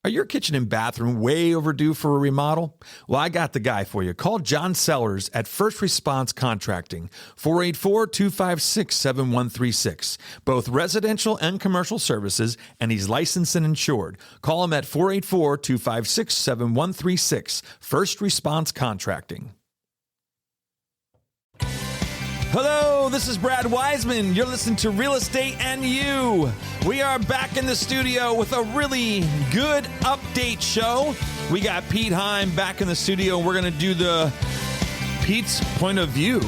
Are your kitchen and bathroom way overdue for a remodel? Well, I got the guy for you. Call John Sellers at First Response Contracting, 484-256-7136. Both residential and commercial services, and he's licensed and insured. Call him at 484-256-7136. First Response Contracting. Hello, this is Brad Weisman. You're listening to Real Estate and You. We are back in the studio with a really good update show. We got Pete Heim back in the studio. We're going to do the Pete's point of view.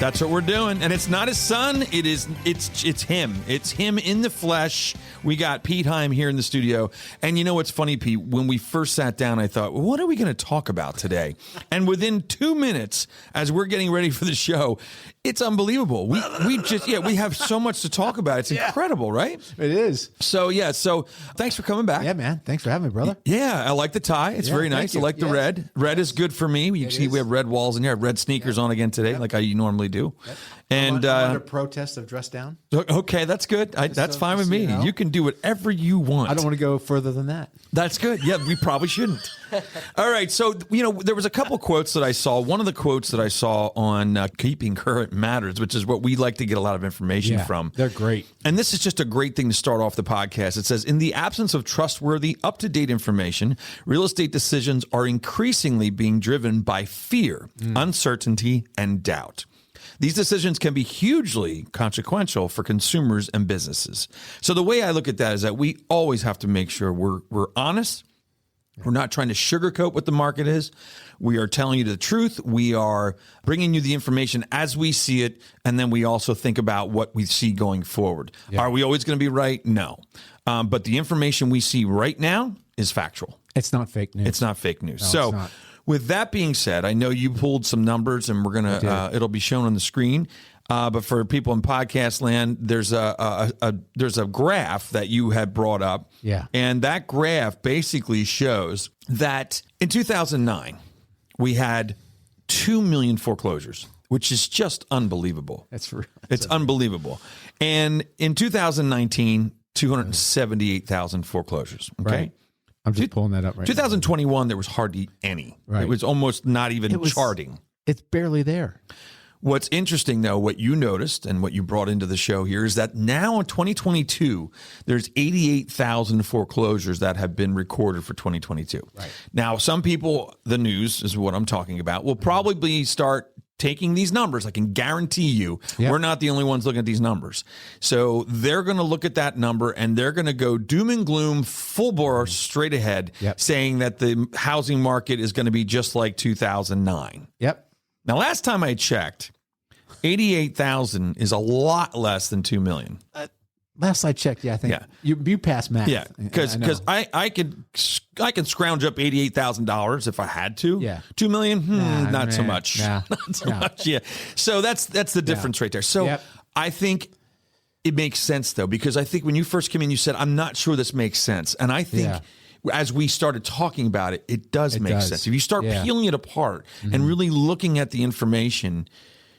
That's what we're doing. And it's not his son. It's him. It's him in the flesh. We got Pete Heim here in the studio. And you know what's funny, Pete? When we first sat down, I thought, well, what are we going to talk about today? And within 2 minutes, as we're getting ready for the show, it's unbelievable. We have so much to talk about. It's incredible, right? It is. So thanks for coming back. Yeah, man. Thanks for having me, brother. Yeah, I like the tie. It's very nice. I like the red. Red is good for me. You see we have red walls in here. I have red sneakers on again today, like I normally do. Yep. And I'm under protest of dress down. Okay, that's good. That's fine with me. You can do whatever you want. I don't want to go further than that. That's good. Yeah, we probably shouldn't. All right. So, there was a couple quotes that I saw. One of the quotes that I saw on Keeping Current Matters, which is what we like to get a lot of information from. They're great. And this is just a great thing to start off the podcast. It says, in the absence of trustworthy, up-to-date information, real estate decisions are increasingly being driven by fear, uncertainty, and doubt. These decisions can be hugely consequential for consumers and businesses. So the way I look at that is that we always have to make sure we're honest. We're not trying to sugarcoat what the market is. We are telling you the truth. We are bringing you the information as we see it. And then we also think about what we see going forward. Yeah. Are we always going to be right? No. But the information we see right now is factual. It's not fake news. It's not fake news. No, with that being said, I know you pulled some numbers and we're going to, it'll be shown on the screen. But for people in podcast land, there's a graph that you had brought up. Yeah. And that graph basically shows that in 2009, we had 2 million foreclosures, which is just unbelievable. That's real. It's unbelievable. And in 2019, 278,000 foreclosures. Okay. Right. I'm just pulling that up right 2021, there was hardly any. Right. It was almost not even charting. It's barely there. What's interesting, though, what you noticed and what you brought into the show here is that now in 2022, there's 88,000 foreclosures that have been recorded for 2022. Right. Now, some people, the news is what I'm talking about, will probably start taking these numbers. I can guarantee you, we're not the only ones looking at these numbers. So they're going to look at that number and they're going to go doom and gloom, full bore, straight ahead, saying that the housing market is going to be just like 2009. Yep. Now, last time I checked, 88,000 is a lot less than 2 million. Last I checked, I think you passed math. Yeah, because I could scrounge up $88,000 if I had to. Yeah, 2 million, not so much. Not so much. Yeah, so that's the difference right there. So I think it makes sense though, because I think when you first came in, you said, "I'm not sure this makes sense," and I think. As we started talking about it, it does make sense. If you start peeling it apart and really looking at the information,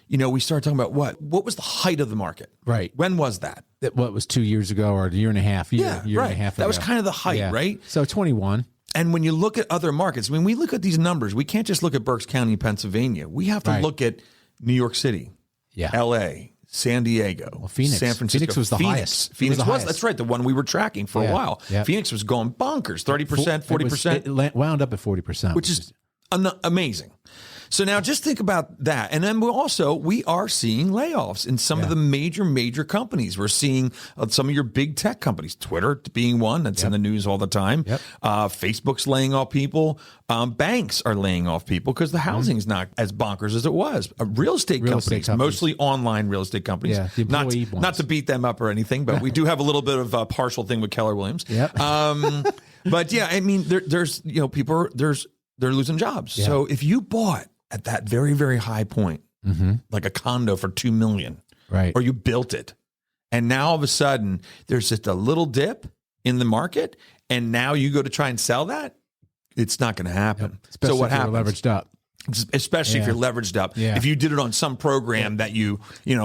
we started talking about what was the height of the market? Right. When was that? What was 2 years ago or a year and a half? Year and a half ago. That was kind of the height, right? So 21. And when you look at other markets, when we look at these numbers, we can't just look at Berks County, Pennsylvania. We have to look at New York City, L.A., San Diego, Phoenix. San Francisco. Phoenix was the highest. Phoenix was that's right, the one we were tracking for a while. Yep. Phoenix was going bonkers, 30%, 40%. It wound up at 40%. Which is amazing. So now just think about that. And then we are seeing layoffs in some of the major companies. We're seeing some of your big tech companies, Twitter being one that's in the news all the time. Yep. Facebook's laying off people. Banks are laying off people because the housing is not as bonkers as it was. Real estate companies, mostly online real estate companies. Yeah, not to beat them up or anything, but we do have a little bit of a partial thing with Keller Williams. Yep. But I mean, there's people they're losing jobs. Yeah. So if you bought at that very, very high point, like a condo for 2 million, right? Or you built it, and now all of a sudden there's just a little dip in the market, and now you go to try and sell that, it's not going to happen. Especially so what happens? Leveraged up. Especially if you're leveraged up. Yeah. If you did it on some program that you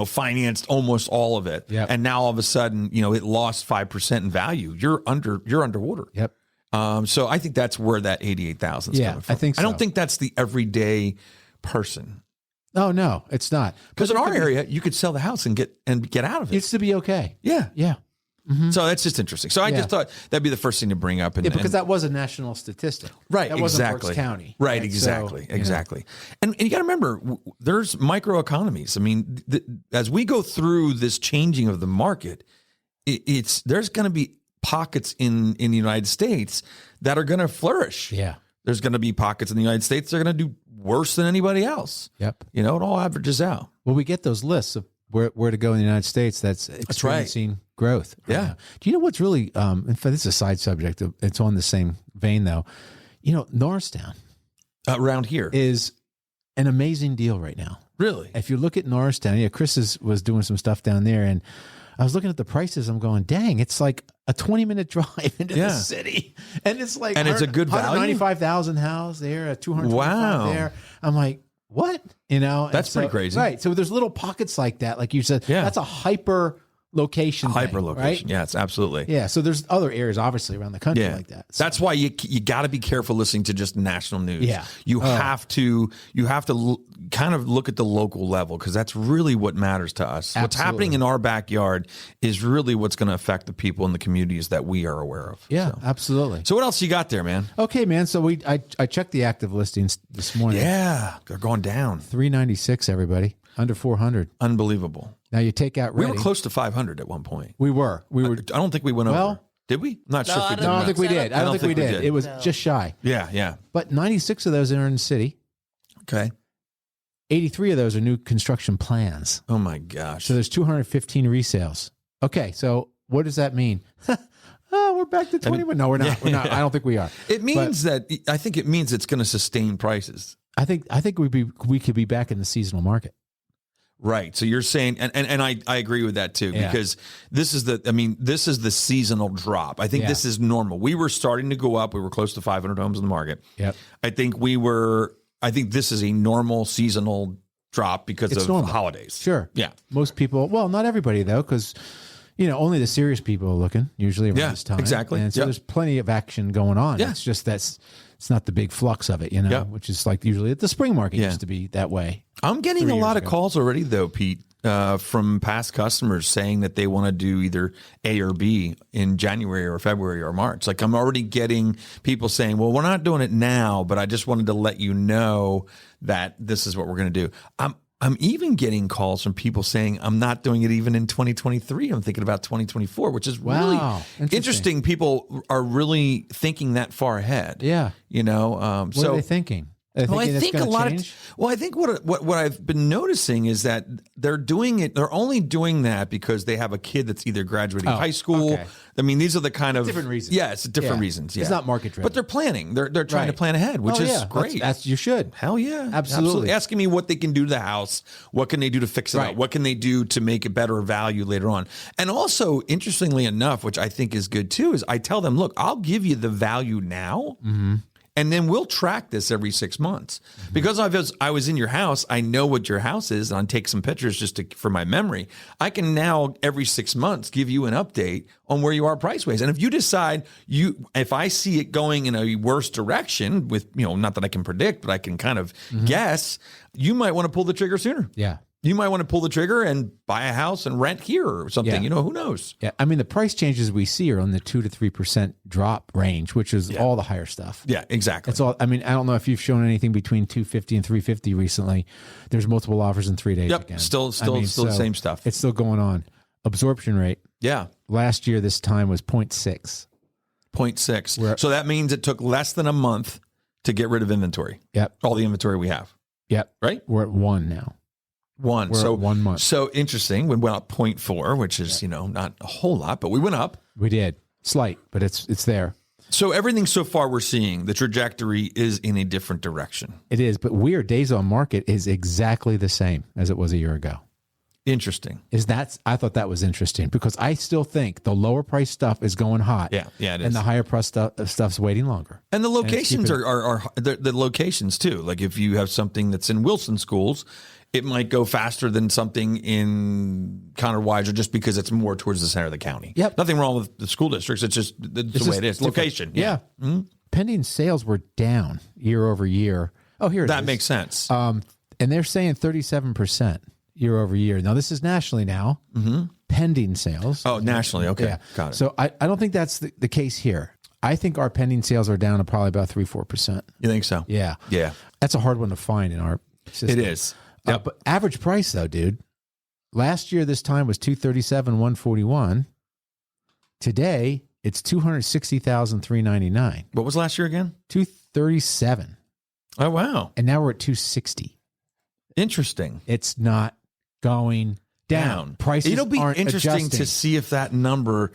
financed almost all of it, and now all of a sudden it lost 5% in value, you're underwater. Yep. So I think that's where that 88,000 is coming from. I think so. I don't think that's the everyday person. Oh no, it's not. Because in our area, you could sell the house and get out of it. It's to be okay. Yeah. Yeah. Mm-hmm. So that's just interesting. So I just thought that'd be the first thing to bring up. Because that was a national statistic. Right. That exactly. wasn't Berks County. Right. Exactly. So, exactly. And you got to remember, there's microeconomies. I mean, as we go through this changing of the market, there's going to be pockets in the United States that are going to flourish. Yeah. There's going to be pockets in the United States that are going to do worse than anybody else. Yep. It all averages out. Well, we get those lists of where to go in the United States that's experiencing growth. Right now. Do you know what's really, in fact, this is a side subject. It's on the same vein, though. Norristown. Around here. Is an amazing deal right now. Really? If you look at Norristown, Chris was doing some stuff down there, and I was looking at the prices. I'm going, dang, it's like a 20-minute drive into the city. And it's like, and it's a good value. 195,000 house there, a 225 there. I'm like, what? That's pretty crazy. Right. So there's little pockets like that. Like you said, that's a hyper location. Right? Yeah, it's absolutely. Yeah. So there's other areas obviously around the country like that. So. That's why you got to be careful listening to just national news. Yeah. You have to kind of look at the local level, because that's really what matters to us. Absolutely. What's happening in our backyard is really what's going to affect the people in the communities that we are aware of. Yeah, absolutely. So what else you got there, man? Okay, man. So I checked the active listings this morning. Yeah, they're going down. 396, everybody. Under 400. Unbelievable. Now you take out Reading. We were close to 500 at one point. We were. I don't think we went over. Did we? I'm not sure if we did. No, I don't think we did. I don't think we did. It was just shy. Yeah. But 96 of those are in the city. Okay. 83 of those are new construction plans. Oh my gosh. So there's 215 resales. Okay, so what does that mean? We're back to 21. No, we're not. We're not. I don't think we are. It means I think it means it's going to sustain prices. I think we could be back in the seasonal market. Right. So you're saying, and I agree with that too, because this is the seasonal drop. I think this is normal. We were starting to go up. We were close to 500 homes in the market. Yep. I think this is a normal seasonal drop because of holidays. Sure. Yeah. Most people, well, not everybody though, because only the serious people are looking usually around this time. Exactly. And so there's plenty of action going on. Yeah. It's just it's not the big flux of it, which is like usually at the spring market used to be that way. I'm getting a lot of calls already though, Pete, from past customers saying that they want to do either A or B in January or February or March. Like I'm already getting people saying, well, we're not doing it now, but I just wanted to let you know that this is what we're going to do. I'm even getting calls from people saying I'm not doing it even in 2023. I'm thinking about 2024, which is really interesting. People are really thinking that far ahead. Yeah. What are they thinking? I think a lot of. Well, I think what I've been noticing is that they're doing it. They're only doing that because they have a kid that's either graduating high school. Okay. I mean, these are the kind of different reasons. Yeah, it's different reasons. Yeah. It's not market driven, but they're planning. They're trying to plan ahead, which is great. That's you should. Hell yeah, absolutely. Asking me what they can do to the house, what can they do to fix it up, what can they do to make it better value later on, and also interestingly enough, which I think is good too, is I tell them, look, I'll give you the value now. Mm-hmm. And then we'll track this every 6 months. Mm-hmm. Because I was in your house, I know what your house is, and I take some pictures just for my memory. I can now, every 6 months, give you an update on where you are price-wise. And if you decide, if I see it going in a worse direction, with not that I can predict, but I can kind of guess, you might want to pull the trigger sooner. Yeah. You might want to pull the trigger and buy a house and rent here or something. Who knows? Yeah. I mean, the price changes we see are on the 2 to 3% drop range, which is all the higher stuff. Yeah, exactly. It's all. I mean, I don't know if you've shown anything between 250 and 350 recently. There's multiple offers in 3 days. Yep. Again. Still the same stuff. It's still going on. Absorption rate. Yeah. Last year, this time was 0.6. 0.6. So that means it took less than a month to get rid of inventory. Yep. All the inventory we have. Yep. Right? We're at 1 now. We're at 1 month. So interesting. We went up 0.4, which is, not a whole lot, but we went up. We did. Slight, but it's there. So everything so far we're seeing, the trajectory is in a different direction. It is, but weird days on market is exactly the same as it was a year ago. Interesting. I thought that was interesting because I still think the lower price stuff is going hot. Yeah, it is. And the higher price stuff's waiting longer. And the locations are the locations too. Like if you have something that's in Wilson schools, it might go faster than something in Conrad Weiser just because it's more towards the center of the county. Yep. Nothing wrong with the school districts. It's just the way it is. Different. Location. Yeah. Mm-hmm. Pending sales were down year over year. Oh, here it is. That makes sense. And they're saying 37% year over year. Now, this is nationally now. Mm-hmm. Pending sales. Oh, nationally. Okay. Yeah. Got it. So I don't think that's the case here. I think our pending sales are down to probably about 3-4%. You think so? Yeah. Yeah. That's a hard one to find in our system. It is. Yep. But average price though, dude. Last year this time was 237,141. Today it's 260,399. What was last year again? 237. Oh wow! And now we're at 260. Interesting. It's not going down. Prices It'll be aren't interesting adjusting. to see if that number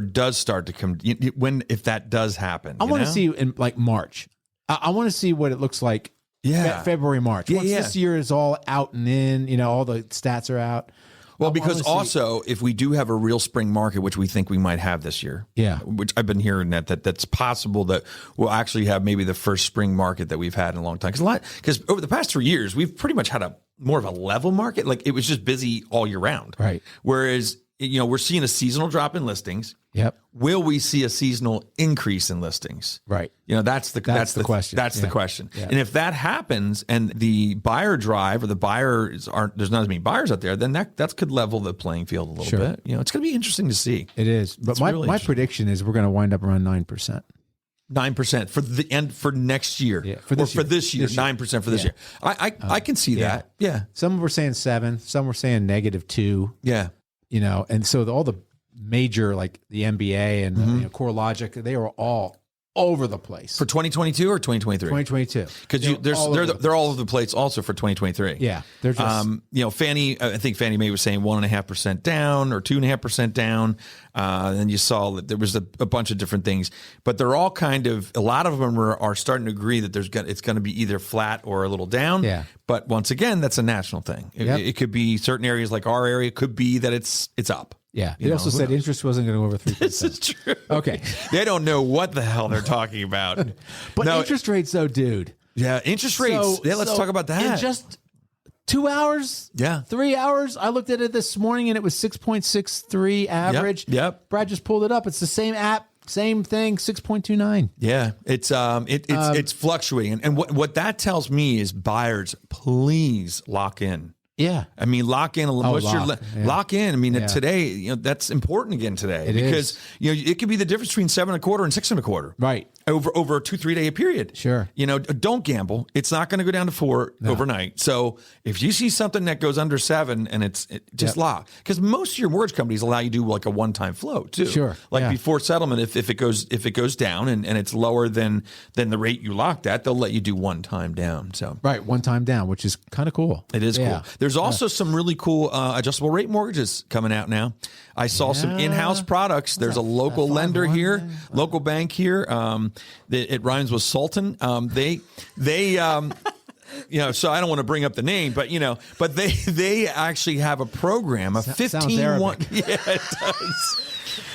does start to come if that does happen. I want to see in like March. I want to see what it looks like. Yeah, February, March. Once this year is all out and in, all the stats are out. Well, because also if we do have a real spring market, which we think we might have this year, which I've been hearing that's possible that we'll actually have maybe the first spring market that we've had in a long time. Because over the past 3 years, we've pretty much had more of a level market. Like it was just busy all year round. Right. Whereas we're seeing a seasonal drop in listings. Yep. Will we see a seasonal increase in listings? Right. That's the question. That's the question. Yeah. And if that happens and the buyer drive or the buyers there's not as many buyers out there, then that could level the playing field a little bit. It's going to be interesting to see. It is. But my prediction is we're going to wind up around 9%. 9% for the end for next year. Yeah, for this year. 9% for this year. I can see that. Yeah. Some were saying 7, some were saying -2. Yeah. And so all the major like the NBA and CoreLogic, they were all over the place for 2022 or 2023. 2022, because they're all over the place also for 2023. Yeah, they're just Fannie. I think Fannie Mae was saying 1.5% down or 2.5% down. Then you saw that there was a bunch of different things, but they're all kind of a lot of them are starting to agree that it's going to be either flat or a little down. Yeah. But once again, that's a national thing. It could be certain areas like our area. It could be that it's up. Yeah. They also said interest wasn't going to go over 3%. This is true. Okay. They don't know what the hell they're talking about. But interest rates, though, dude. Yeah, interest rates. Let's talk about that. In just 2 hours, 3 hours, I looked at it this morning and it was 6.63 average. Yep. Brad just pulled it up. It's the same app. Same thing, 6.29. Yeah, it's fluctuating, and what that tells me is buyers, please lock in. Yeah, I mean, lock in. Lock in. I mean, today, that's important again today because it could be the difference between 7.25 and 6.25. Right. Over a 2-3 day period. Sure. Don't gamble. It's not going to go down to 4 overnight. So if you see something that goes under 7 and just lock, because most of your mortgage companies allow you to do like a one-time float too. Sure. Like before settlement, if it goes down and it's lower than the rate you locked at, they'll let you do one time down. So one time down, which is kind of cool. It is cool. There's also some really cool adjustable rate mortgages coming out now. I saw some in-house products. There's a local lender here, local bank here. It rhymes with Sultan. They so I don't want to bring up the name, but they actually have a program, a 15-1. Yeah, it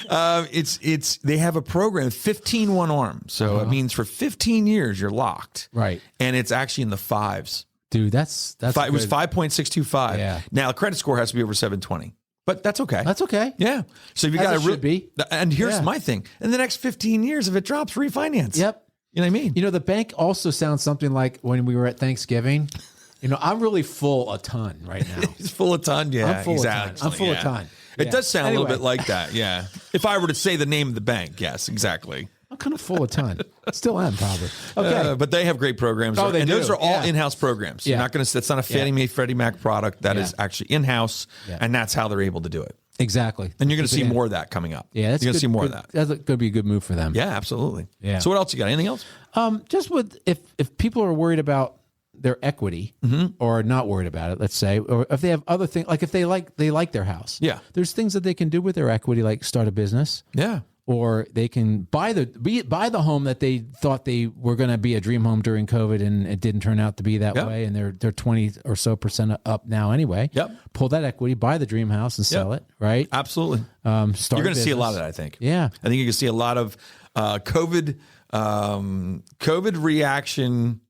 does. They have a program, 15-1 arm. So it means for 15 years you're locked. Right. And it's actually in the 5s. Dude, that's it was 5.625. Yeah. Now the credit score has to be over 720. But that's okay. That's okay. Yeah. So if you got to should be. And here's my thing. In the next 15 years, if it drops, refinance. Yep. You know what I mean? The bank also sounds something like when we were at Thanksgiving. I'm really full a ton right now. He's full a ton. Yeah. I'm full exactly. A ton. I'm full a ton. It does sound a little bit like that. Yeah. If I were to say the name of the bank, yes, exactly. I'm kind of full a ton. Still am probably. Okay. But they have great programs. Oh, they and do. Those are all in-house programs. Yeah. You're not going to, that's not a Fannie Mae, Freddie Mac product. That is actually in-house. Yeah. And that's how they're able to do it. Exactly. And you're going to see more of that coming up. Yeah. You're going to see more of that. That's going to be a good move for them. Yeah, absolutely. Yeah. So what else you got? Anything else? Just if people are worried about their equity or not worried about it, let's say, or if they have other things, like if they like their house. Yeah. There's things that they can do with their equity, like start a business. Yeah. or they can buy the home that they thought they were going to be a dream home during COVID, and it didn't turn out to be that way, and they're 20 or so % up now anyway. Yep. Pull that equity, buy the dream house, and sell it. Right. Absolutely. You're going to see a lot of that, I think. Yeah. I think you can see a lot of COVID reaction.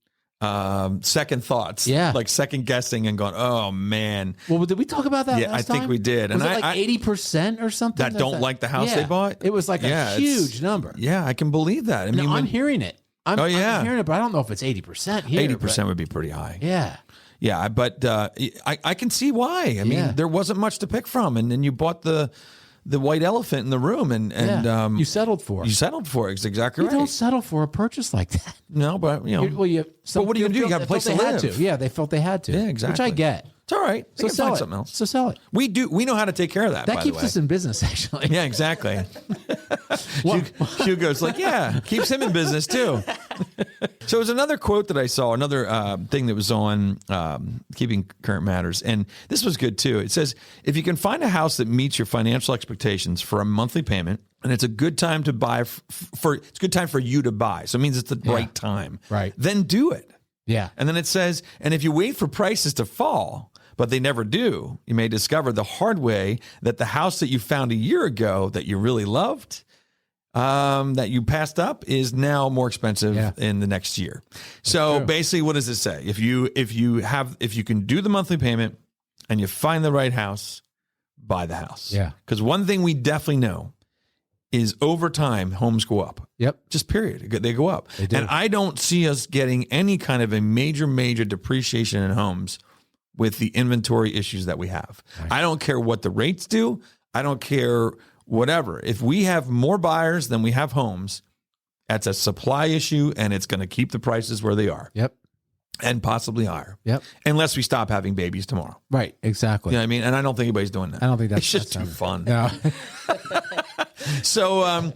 Second thoughts, like second guessing and going, oh man. Well, did we talk about that? Yeah, last I think time? we did. Was And it like 80% or something that don't like the house they bought? It was like a huge number. Yeah, I can believe that. I mean, I'm hearing it. I'm hearing it, but I don't know if it's 80% here. 80% would be pretty high. Yeah. Yeah, but I can see why. I mean, there wasn't much to pick from, and then you bought the white elephant in the room, and you settled for it. You settled for it. It's exactly right. You don't settle for a purchase like that. No, but but what are you going to do? You got a place to live. Yeah, they felt they had to. Yeah, exactly. Which I get. It's all right. So sell it. Something else. So sell it. We know how to take care of that. That by keeps the way. us in business, actually. Yeah, exactly. Hugo's like, keeps him in business too. So it was another quote that I saw, another thing that was on Keeping Current Matters, and this was good too. It says, if you can find a house that meets your financial expectations for a monthly payment, and it's a good time to buy it's a good time for you to buy. So it means it's the right time. Right. Then do it. Yeah. And then it says, and if you wait for prices to fall, but they never do, you may discover the hard way that the house that you found a year ago that you really loved, that you passed up, is now more expensive in the next year. So basically, what does it say? If you can do the monthly payment and you find the right house, buy the house. Yeah. Because one thing we definitely know is over time, homes go up. Yep. Just period. They go up. They do. And I don't see us getting any kind of a major depreciation in homes with the inventory issues that we have. Right. I don't care what the rates do. I don't care whatever. If we have more buyers than we have homes, that's a supply issue, and it's going to keep the prices where they are. Yep. And possibly higher. Yep. Unless we stop having babies tomorrow. Right. Exactly. You know what I mean? And I don't think anybody's doing that. I don't think it's just too fun. Yeah. So,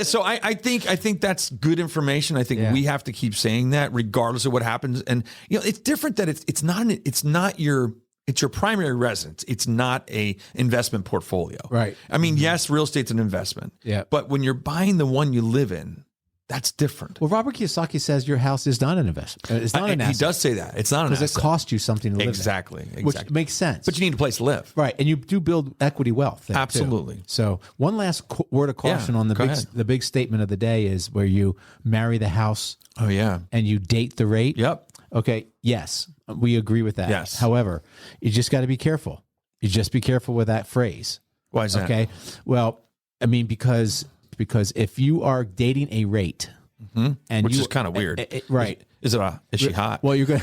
so I think that's good information. I think we have to keep saying that regardless of what happens. And, it's different that it's not your primary residence. It's not a investment portfolio. Right. I mean, yes, real estate's an investment. Yeah. But when you're buying the one you live in, that's different. Well, Robert Kiyosaki says your house is not an investment. It's not an asset. He does say that. It's not an asset. Because it costs you something to live in. Exactly. Which makes sense. But you need a place to live. Right. And you do build equity wealth. Absolutely. Too. So one last word of caution on the big statement of the day is where you marry the house. Oh, yeah. And you date the rate. Yep. Okay. Yes. We agree with that. Yes. However, you just got to be careful. You just be careful with that phrase. Why is that? Okay. Well, I mean, because if you are dating a rate, and which is kind of weird, right? Is she hot? Well, you're going.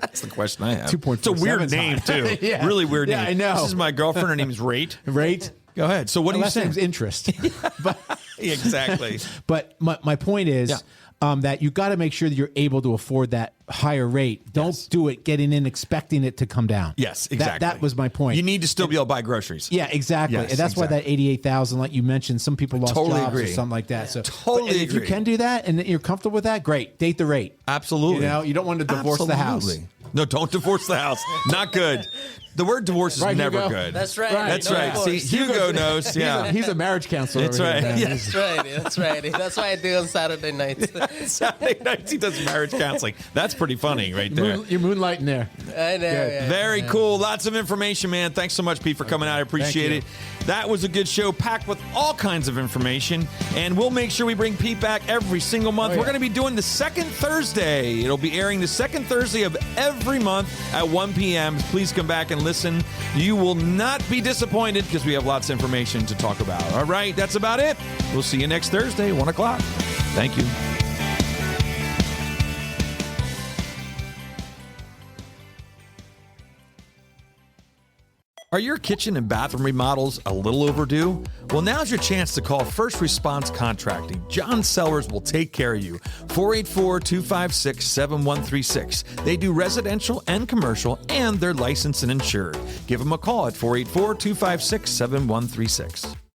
That's the question I have. 2.47. It's a weird name too. Yeah. Really weird name. Yeah, I know. This is my girlfriend. Her name's Rate. Rate. Go ahead. So what do you say? Name's interest. But, exactly. But my point is that you got to make sure that you're able to afford that higher rate. Don't do it getting in expecting it to come down. Yes, exactly. That was my point. You need to still be able to buy groceries. Yeah, exactly. Yes, and that's why that 88,000, like you mentioned, some people lost jobs or something like that. So totally if you can do that and you're comfortable with that, great. Date the rate. Absolutely. You don't want to divorce the house. No, don't divorce the house. Not good. The word divorce is never good. That's right. That's right. See, Hugo knows. Yeah, he's a marriage counselor. That's right. That's right. That's right. That's why I do on Saturday nights. Saturday nights he does marriage counseling. That's pretty funny, right there. You're moonlighting there. I know. Yeah. Very cool. Lots of information, man. Thanks so much, Pete, for coming out. I appreciate it. That was a good show, packed with all kinds of information. And we'll make sure we bring Pete back every single month. We're going to be doing the second Thursday. It'll be airing the second Thursday of every month at 1 p.m. Please come back and listen. You will not be disappointed because we have lots of information to talk about. All right, that's about it. We'll see you next Thursday, 1 o'clock. Thank you. Are your kitchen and bathroom remodels a little overdue? Well, now's your chance to call First Response Contracting. John Sellers will take care of you. 484-256-7136. They do residential and commercial, and they're licensed and insured. Give them a call at 484-256-7136.